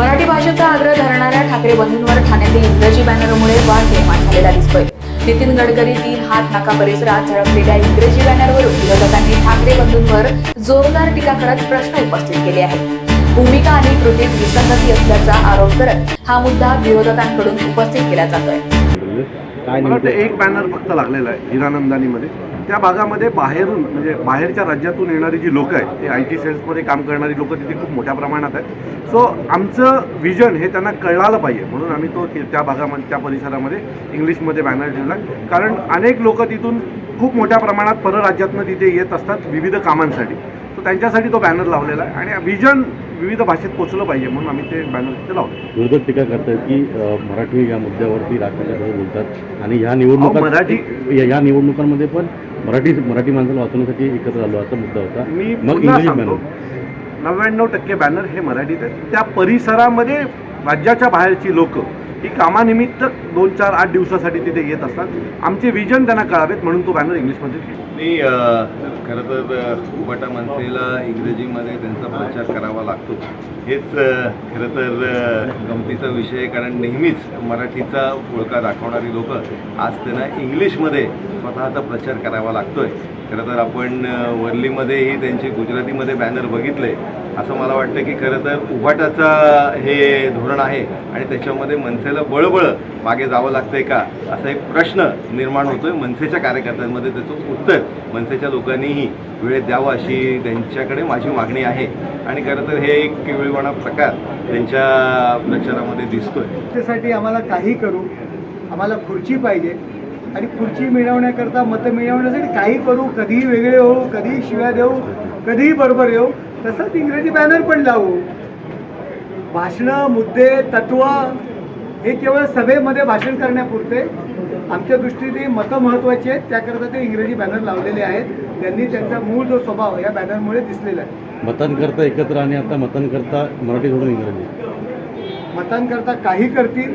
मराठी भाषेचा आग्रह धरणाऱ्या ठाकरे बंधूंवर ठाण्यातील इंग्रजी बॅनरमुळे वाद निर्माण झालेला दिसतोय। नितीन गडकरी 3 हात नाका परिसरात झळकलेल्या इंग्रजी बॅनरवरून विरोधकांनी ठाकरे बंधूंवर जोरदार टीका करत प्रश्न उपस्थित केले आहेत। भूमिका आणि कृतीत विसंगती असल्याचा आरोप करत हा मुद्दा विरोधकांकडून उपस्थित केला जातोय। मला ते एक बॅनर फक्त लागलेला आहे हिरानंदानीमध्ये। त्या भागामध्ये बाहेरून म्हणजे बाहेरच्या राज्यातून येणारी जी लोक आहेत, ते IT सेल्समध्ये काम करणारी लोक तिथे खूप मोठ्या प्रमाणात आहेत। सो आमचं विजन हे त्यांना कळालं पाहिजे म्हणून आम्ही तो त्या भागामध्ये त्या परिसरामध्ये इंग्लिशमध्ये बॅनर ठेवला। कारण अनेक लोक तिथून खूप मोठ्या प्रमाणात परराज्यातून तिथे येत असतात विविध कामांसाठी। सो त्यांच्यासाठी तो बॅनर लावलेला आहे आणि विजन विविध भाषेत पोचलं पाहिजे म्हणून आम्ही ते बॅनर तिथे लावतो। विरोधक टीका करतात की मराठी या मुद्द्यावरती राजकारणाबद्दल बोलतात आणि ह्या निवडणुकांमध्ये पण मराठी माणसाला वाचवण्यासाठी एकत्र आलो असा मुद्दा होता। मी पुन्हा सांगतो 99% बॅनर हे मराठीत आहेत। त्या परिसरामध्ये राज्याच्या बाहेरची लोक ही कामानिमित्त 2-4-8 दिवसासाठी तिथे येत असतात। आमचे विजन त्यांना कळावेत म्हणून तो बॅनर इंग्लिशमध्ये मी खरं तर उबाटा मनसेला इंग्रजीमध्ये त्यांचा प्रचार करावा लागतो हेच खरं तर गमतीचा विषय आहे। कारण नेहमीच मराठीचा पुळका दाखवणारी लोक आज त्यांना इंग्लिशमध्ये स्वतःचा प्रचार करावा लागतो आहे। खरं तर आपण वर्लीमध्येही त्यांचे गुजरातीमध्ये बॅनर बघितले। असं मला वाटतं की खरं तर उबाटाचा हे धोरण आहे आणि त्याच्यामध्ये मनसेला बळबळ मागे जावं लागतं आहे का असा एक प्रश्न निर्माण होतो आहे मनसेच्या कार्यकर्त्यांमध्ये। त्याचं उत्तर मनसेच्या लोकांनीही वेळेत द्यावं अशी त्यांच्याकडे माझी मागणी आहे। आणि खरं तर हे एक केविलवाणा प्रकार त्यांच्या प्रचारामध्ये दिसतोय। त्यासाठी आम्हाला काही करू, आम्हाला खुर्ची पाहिजे आणि खुर्ची मिळवण्याकरता मतं मिळवण्यासाठी काही करू, कधीही वेगळे होऊ, कधीही शिव्या देऊ, कधीही बरोबर येऊ, तसंच इंग्रजी बॅनर पण लावू। भाषणं, मुद्दे, तत्व हे केवळ सभेमध्ये भाषण करण्यापुरते आमच्या दृष्टीने मतं महत्त्वाची आहेत, त्याकरता ते इंग्रजी बॅनर लावलेले आहेत। त्यांनी त्यांचा मूळ जो स्वभाव या बॅनरमुळे दिसलेला आहे। मतांकरता एकत्र आणि आता मतांकरता मराठी सोडून इंग्रजी, मतांकरता काही करतील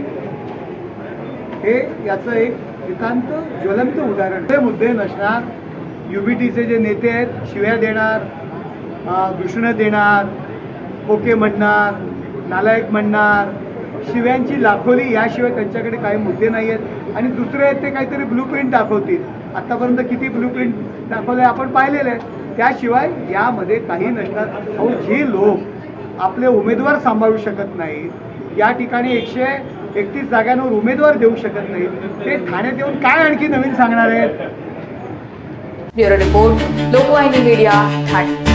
हे याचं एक नितांत ज्वलंत उदाहरण। ते मुद्दे नसणार, UBTचे जे नेते आहेत शिव्या देणार, दूषणं देणार, ओके म्हणणार, नालायक म्हणणार, शिव्यांची लाखोली, याशिवाय त्यांच्याकडे काही मुद्दे नाही आहेत। आणि दुसरे आहेत ते काहीतरी ब्लूप्रिंट दाखवतील। आत्तापर्यंत किती ब्लूप्रिंट दाखवले आपण पाहिलेले आहेत, त्याशिवाय यामध्ये काही नसणार। अहो, जे लोक आपले उमेदवार सांभाळू शकत नाहीत, या ठिकाणी 131 जागांवर उमेदवार देऊ शकत नाहीत, ते ठाण्यात येऊन काय आणखी नवीन सांगणार आहेत? Bureau report, Lokvahini media, Thane.